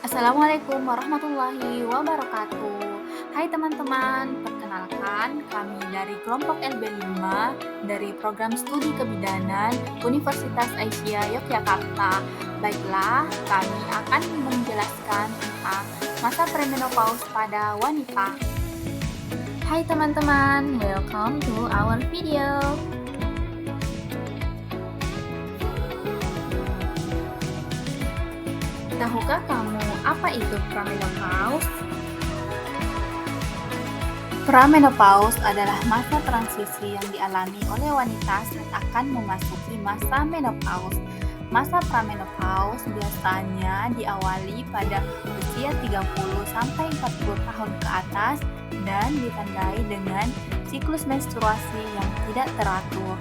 Assalamualaikum warahmatullahi wabarakatuh. Hai teman-teman, perkenalkan kami dari kelompok LB5 dari program studi kebidanan Universitas Aisyah Yogyakarta. Baiklah, kami akan menjelaskan tentang masa premenopause pada wanita. Hai teman-teman, welcome to our video. Tahukah kamu apa itu premenopause? Premenopause adalah masa transisi yang dialami oleh wanita saat akan memasuki masa menopause. Masa premenopause biasanya diawali pada usia 30 sampai 40 tahun ke atas dan ditandai dengan siklus menstruasi yang tidak teratur.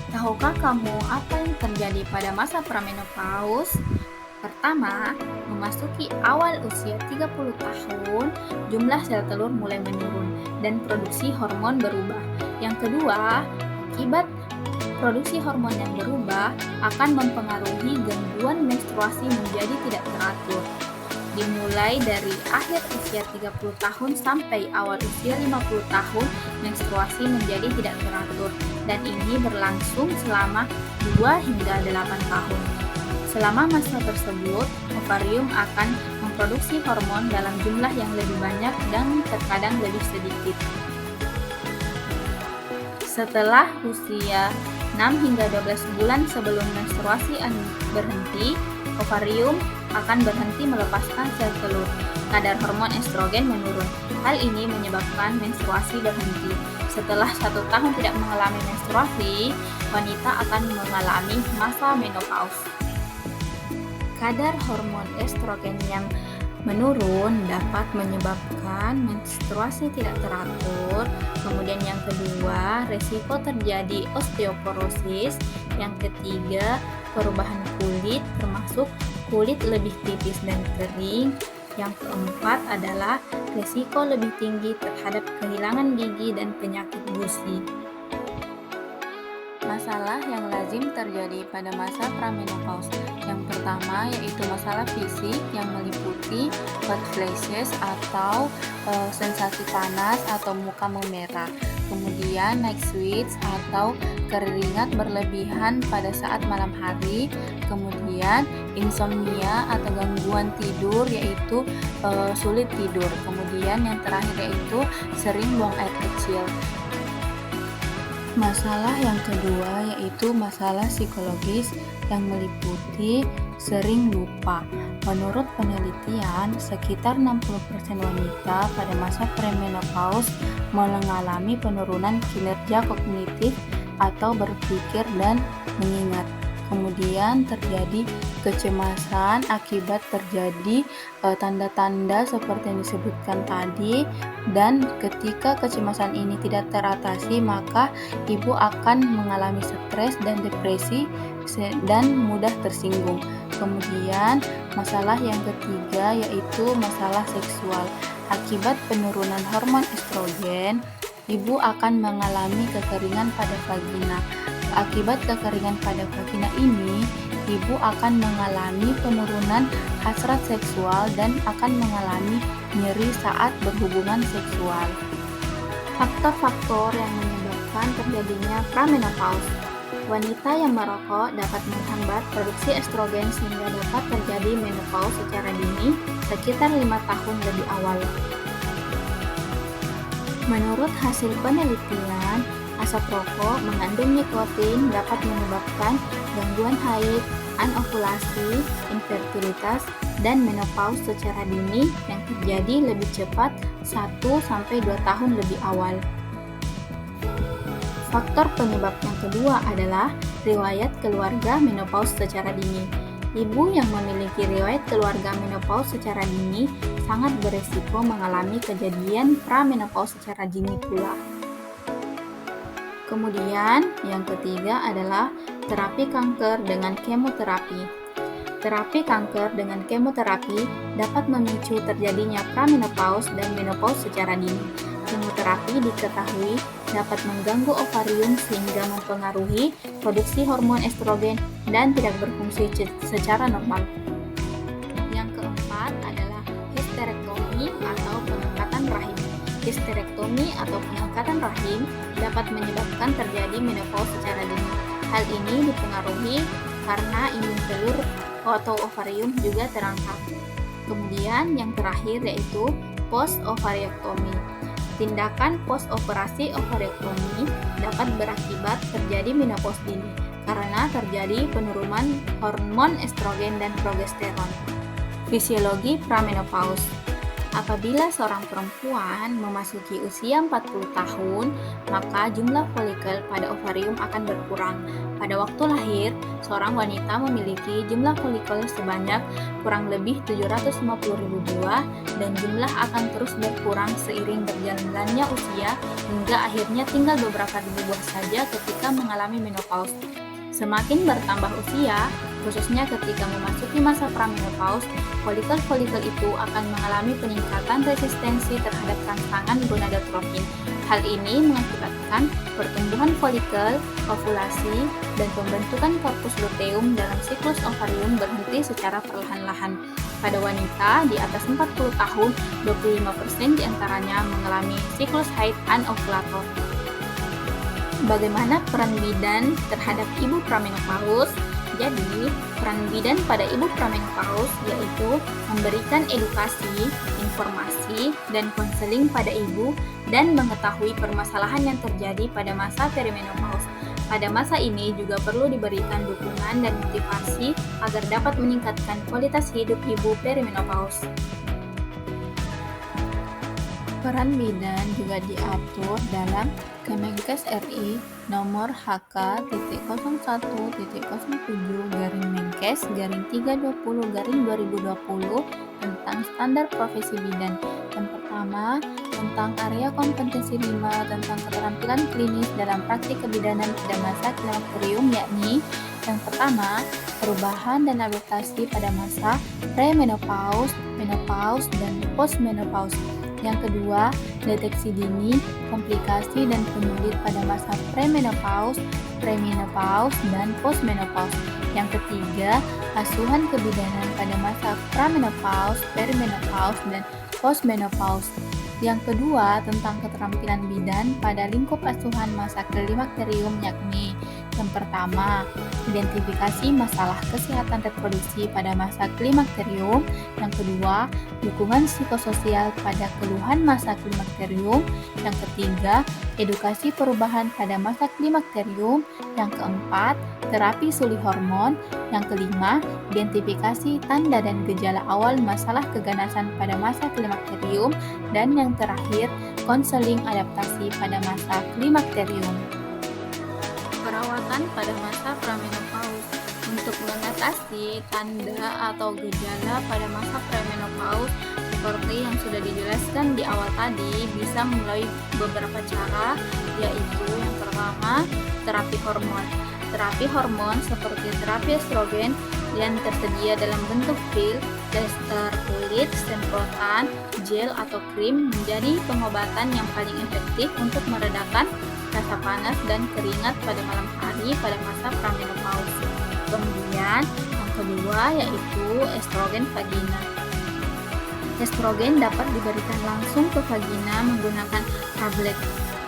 Tahukah kamu apa yang terjadi pada masa premenopause? Pertama, memasuki awal usia 30 tahun, jumlah sel telur mulai menurun dan produksi hormon berubah. Yang kedua, akibat produksi hormon yang berubah akan mempengaruhi gangguan menstruasi menjadi tidak teratur. Dimulai dari akhir usia 30 tahun sampai awal usia 50 tahun, menstruasi menjadi tidak teratur dan ini berlangsung selama 2 hingga 8 tahun. Selama masa tersebut, ovarium akan memproduksi hormon dalam jumlah yang lebih banyak dan terkadang lebih sedikit. Setelah usia 6 hingga 12 bulan sebelum menstruasi berhenti, ovarium akan berhenti melepaskan sel telur. Kadar hormon estrogen menurun. Hal ini menyebabkan menstruasi berhenti. Setelah 1 tahun tidak mengalami menstruasi, wanita akan mengalami masa menopause. Kadar hormon estrogen yang menurun dapat menyebabkan menstruasi tidak teratur. Kemudian yang kedua, resiko terjadi osteoporosis. Yang ketiga, perubahan kulit termasuk kulit lebih tipis dan kering. Yang keempat adalah resiko lebih tinggi terhadap kehilangan gigi dan penyakit gusi. Masalah yang lazim terjadi pada masa premenopause. Yang pertama yaitu masalah fisik yang meliputi hot flashes atau sensasi panas atau muka memerah. Kemudian night sweats atau keringat berlebihan pada saat malam hari. Kemudian insomnia atau gangguan tidur yaitu sulit tidur. Kemudian yang terakhir yaitu sering buang air kecil. Masalah yang kedua yaitu masalah psikologis yang meliputi sering lupa. Menurut penelitian, sekitar 60% wanita pada masa premenopause mengalami penurunan kinerja kognitif atau berpikir dan mengingat. Kemudian terjadi kecemasan akibat terjadi tanda-tanda seperti yang disebutkan tadi, dan ketika kecemasan ini tidak teratasi maka ibu akan mengalami stres dan depresi dan mudah tersinggung. Kemudian masalah yang ketiga yaitu masalah seksual. Akibat penurunan hormon estrogen, ibu akan mengalami kekeringan pada vagina. Akibat kekeringan pada vagina ini, ibu akan mengalami penurunan hasrat seksual dan akan mengalami nyeri saat berhubungan seksual. Faktor-faktor yang menyebabkan terjadinya premenopause. Wanita yang merokok dapat menghambat produksi estrogen sehingga dapat terjadi menopause secara dini sekitar 5 tahun lebih awal. Menurut hasil penelitian, asap rokok mengandung nikotin dapat menyebabkan gangguan haid, anovulasi, infertilitas, dan menopause secara dini yang terjadi lebih cepat 1-2 tahun lebih awal. Faktor penyebab yang kedua adalah riwayat keluarga menopause secara dini. Ibu yang memiliki riwayat keluarga menopause secara dini sangat beresiko mengalami kejadian premenopause secara dini pula. Kemudian, yang ketiga adalah terapi kanker dengan kemoterapi. Terapi kanker dengan kemoterapi dapat memicu terjadinya premenopause dan menopause secara dini. Kemoterapi diketahui dapat mengganggu ovarium sehingga mempengaruhi produksi hormon estrogen dan tidak berfungsi secara normal. Yang keempat histerektomi atau pengangkatan rahim dapat menyebabkan terjadi menopause secara dini. Hal ini dipengaruhi karena indung telur atau ovarium juga terangkat. Kemudian yang terakhir yaitu post-ovariektomi. Tindakan post-operasi ovariektomi dapat berakibat terjadi menopause dini karena terjadi penurunan hormon estrogen dan progesteron. Fisiologi pramenopause. Apabila seorang perempuan memasuki usia 40 tahun, maka jumlah folikel pada ovarium akan berkurang. Pada waktu lahir, seorang wanita memiliki jumlah folikel sebanyak kurang lebih 750.000 buah dan jumlah akan terus berkurang seiring berjalannya usia hingga akhirnya tinggal beberapa ribu buah saja ketika mengalami menopause. Semakin bertambah usia, khususnya ketika memasuki masa pramenopause, folikel-folikel itu akan mengalami peningkatan resistensi terhadap rangsangan gonadotropin. Hal ini mengakibatkan pertumbuhan folikel, ovulasi, dan pembentukan korpus luteum dalam siklus ovarium berhenti secara perlahan-lahan. Pada wanita di atas 40 tahun, 25% diantaranya mengalami siklus haid anovulator. Bagaimana peran bidan terhadap ibu pramenopause? Jadi, peran bidan pada ibu pramenopause yaitu memberikan edukasi, informasi, dan konseling pada ibu dan mengetahui permasalahan yang terjadi pada masa perimenopause. Pada masa ini juga perlu diberikan dukungan dan motivasi agar dapat meningkatkan kualitas hidup ibu perimenopause. Peran bidan juga diatur dalam Kemenkes RI nomor HK.07/Menkes/320/2020 tentang standar profesi bidan. Yang pertama, tentang area kompetensi 5 tentang keterampilan klinis dalam praktik kebidanan pada masa klimakterium, yakni yang pertama, perubahan dan adaptasi pada masa premenopause, menopause, dan postmenopause. Yang kedua, deteksi dini, komplikasi dan penyulit pada masa premenopause, premenopause, dan postmenopause. Yang ketiga, asuhan kebidanan pada masa pramenopause, perimenopause, dan postmenopause. Yang kedua, tentang keterampilan bidan pada lingkup asuhan masa klimakterium, yakni yang pertama, identifikasi masalah kesehatan reproduksi pada masa klimakterium. Yang kedua, dukungan psikososial pada keluhan masa klimakterium. Yang ketiga, edukasi perubahan pada masa klimakterium. Yang keempat, terapi suli hormon. Yang kelima, identifikasi tanda dan gejala awal masalah keganasan pada masa klimakterium. Dan yang terakhir, konseling adaptasi pada masa klimakterium. Perawatan pada masa pramenopause. Untuk mengatasi tanda atau gejala pada masa premenopause seperti yang sudah dijelaskan di awal tadi, bisa melalui beberapa cara, yaitu yang pertama, terapi hormon. Terapi hormon seperti terapi estrogen yang tersedia dalam bentuk pil, daster kulit, semprotan, gel atau krim menjadi pengobatan yang paling efektif untuk meredakan rasa panas dan keringat pada malam hari pada masa pramenopause. Kemudian yang kedua yaitu estrogen vagina. Estrogen dapat diberikan langsung ke vagina menggunakan tablet,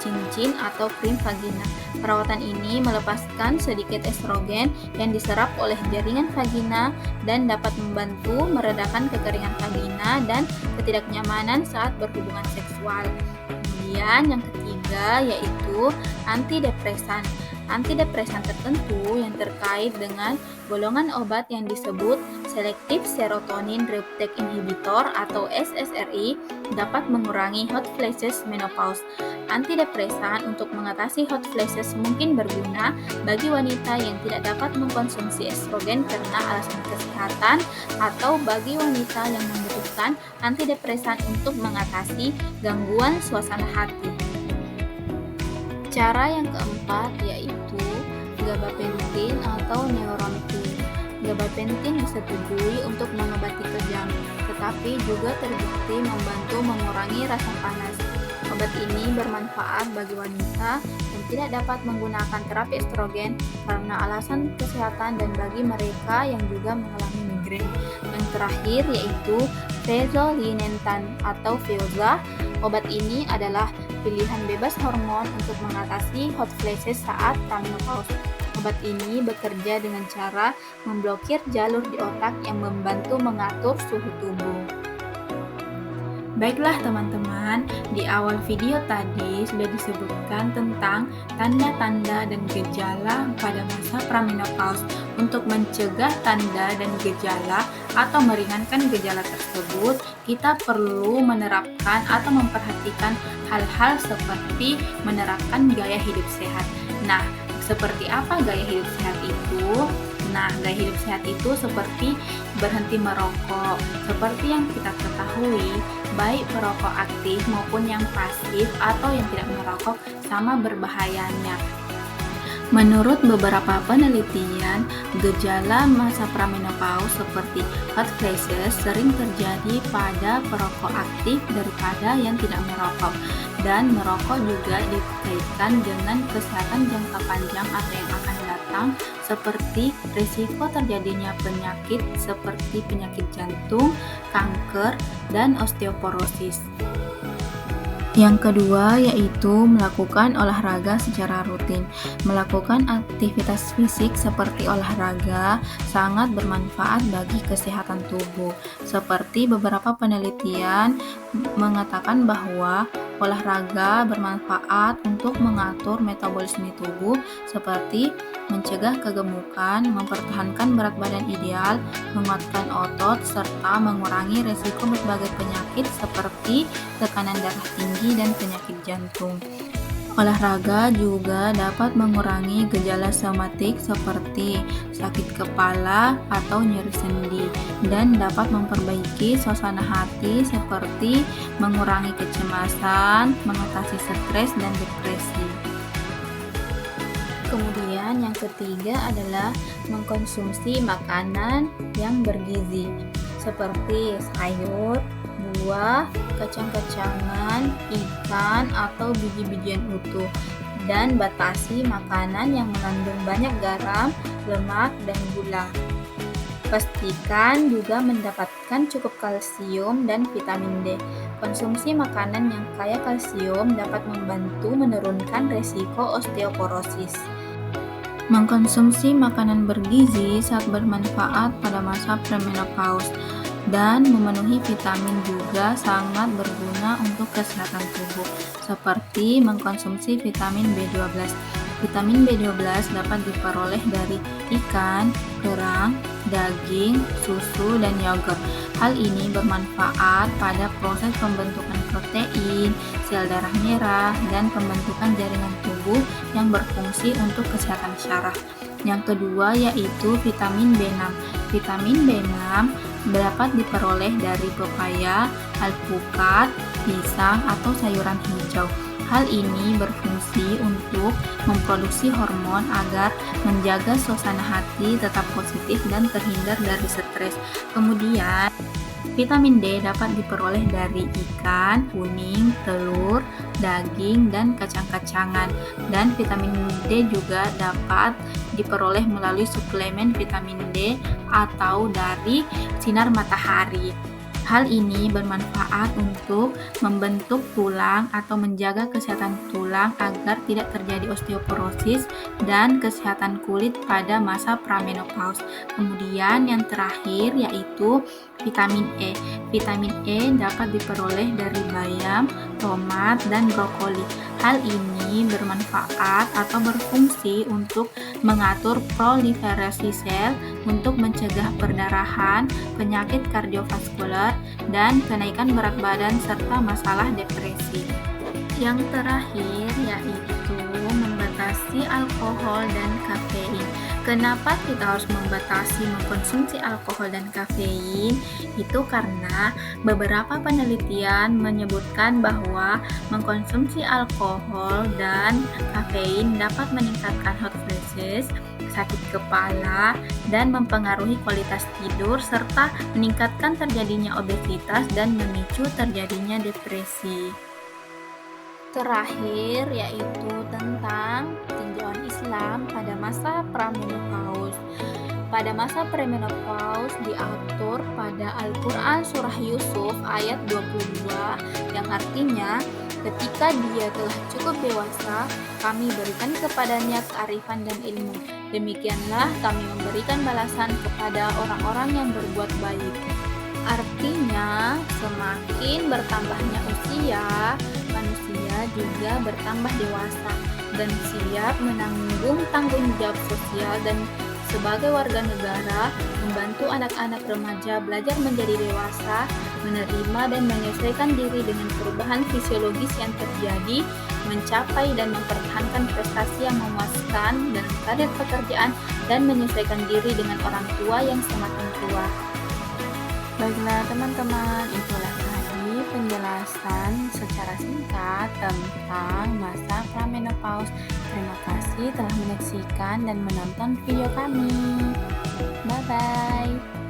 cincin, atau krim vagina. Perawatan ini melepaskan sedikit estrogen yang diserap oleh jaringan vagina dan dapat membantu meredakan kekeringan vagina dan ketidaknyamanan saat berhubungan seksual. Kemudian yang ketiga yaitu antidepresan. Antidepresan tertentu yang terkait dengan golongan obat yang disebut Selective Serotonin Reuptake Inhibitor atau SSRI dapat mengurangi hot flashes menopause. Antidepresan untuk mengatasi hot flashes mungkin berguna bagi wanita yang tidak dapat mengkonsumsi estrogen karena alasan kesehatan atau bagi wanita yang membutuhkan antidepresan untuk mengatasi gangguan suasana hati. Cara yang keempat yaitu gabapentin atau neurontin. Gabapentin disetujui untuk mengobati kejang, tetapi juga terbukti membantu mengurangi rasa panas. Obat ini bermanfaat bagi wanita yang tidak dapat menggunakan terapi estrogen karena alasan kesehatan dan bagi mereka yang juga mengalami migrain. Yang terakhir yaitu fezolinetant atau Veozah. Obat ini adalah pilihan bebas hormon untuk mengatasi hot flashes saat premenopause. Obat ini bekerja dengan cara memblokir jalur di otak yang membantu mengatur suhu tubuh. Baiklah teman-teman, di awal video tadi sudah disebutkan tentang tanda-tanda dan gejala pada masa premenopause. Untuk mencegah tanda dan gejala atau meringankan gejala tersebut, kita perlu menerapkan atau memperhatikan hal-hal seperti menerapkan gaya hidup sehat. Nah, seperti apa gaya hidup sehat itu? Nah, gaya hidup sehat itu seperti berhenti merokok. Seperti yang kita ketahui, baik perokok aktif maupun yang pasif atau yang tidak merokok sama berbahayanya. Menurut beberapa penelitian, gejala masa premenopause seperti hot flashes sering terjadi pada perokok aktif daripada yang tidak merokok. Dan merokok juga dikaitkan dengan kesehatan jangka panjang atau yang akan datang, seperti risiko terjadinya penyakit seperti penyakit jantung, kanker, dan osteoporosis. Yang kedua yaitu melakukan olahraga secara rutin. Melakukan aktivitas fisik seperti olahraga sangat bermanfaat bagi kesehatan tubuh. Seperti beberapa penelitian mengatakan bahwa olahraga bermanfaat untuk mengatur metabolisme tubuh seperti mencegah kegemukan, mempertahankan berat badan ideal, menguatkan otot, serta mengurangi risiko berbagai penyakit seperti tekanan darah tinggi dan penyakit jantung. Olahraga juga dapat mengurangi gejala somatik seperti sakit kepala atau nyeri sendi dan dapat memperbaiki suasana hati seperti mengurangi kecemasan, mengatasi stres dan depresi. Kemudian yang ketiga adalah mengkonsumsi makanan yang bergizi seperti sayur, buah, kacang-kacangan, ikan, atau biji-bijian utuh, dan batasi makanan yang mengandung banyak garam, lemak, dan gula. Pastikan juga mendapatkan cukup kalsium dan vitamin D. Konsumsi makanan yang kaya kalsium dapat membantu menurunkan risiko osteoporosis. Mengkonsumsi makanan bergizi sangat bermanfaat pada masa premenopause dan memenuhi vitamin juga sangat berguna untuk kesehatan tubuh, seperti mengkonsumsi vitamin B12. Vitamin B12 dapat diperoleh dari ikan, kerang, daging, susu, dan yogurt. Hal ini bermanfaat pada proses pembentukan protein, sel darah merah, dan pembentukan jaringan tubuh yang berfungsi untuk kesehatan syaraf. Yang kedua yaitu vitamin B6. Vitamin B6 dapat diperoleh dari pepaya, alpukat, pisang, atau sayuran hijau. Hal ini berfungsi untuk memproduksi hormon agar menjaga suasana hati tetap positif dan terhindar dari stres. Kemudian, vitamin D dapat diperoleh dari ikan, kuning, telur, daging, dan kacang-kacangan. Dan vitamin D juga dapat diperoleh melalui suplemen vitamin D atau dari sinar matahari. Hal ini bermanfaat untuk membentuk tulang atau menjaga kesehatan tulang agar tidak terjadi osteoporosis dan kesehatan kulit pada masa premenopause. Kemudian yang terakhir yaitu vitamin E. Vitamin E dapat diperoleh dari bayam, tomat, dan brokoli. Hal ini bermanfaat atau berfungsi untuk mengatur proliferasi sel, untuk mencegah perdarahan, penyakit kardiovaskular, dan kenaikan berat badan serta masalah depresi. Yang terakhir yaitu membatasi alkohol dan kafein. Kenapa kita harus membatasi mengkonsumsi alkohol dan kafein? Itu karena beberapa penelitian menyebutkan bahwa mengkonsumsi alkohol dan kafein dapat meningkatkan hot flashes, sakit kepala, dan mempengaruhi kualitas tidur serta meningkatkan terjadinya obesitas dan memicu terjadinya depresi. Terakhir yaitu tentang tinjauan Islam pada masa pramenopause. Pada masa pramenopause diatur pada Al-Quran Surah Yusuf ayat 22 yang artinya ketika dia telah cukup dewasa, kami berikan kepadanya kearifan dan ilmu. Demikianlah kami memberikan balasan kepada orang-orang yang berbuat baik. Artinya, semakin bertambahnya usia, manusia juga bertambah dewasa dan siap menanggung tanggung jawab sosial dan sebagai warga negara, membantu anak-anak remaja belajar menjadi dewasa, menerima dan menyesuaikan diri dengan perubahan fisiologis yang terjadi, mencapai dan mempertahankan prestasi yang memuaskan dalam karir pekerjaan, dan menyesuaikan diri dengan orang tua yang semakin tua. Baiklah teman-teman, itulah tadi penjelasan secara singkat tentang masa pramenopause. Terima kasih telah menyaksikan dan menonton video kami. Bye-bye.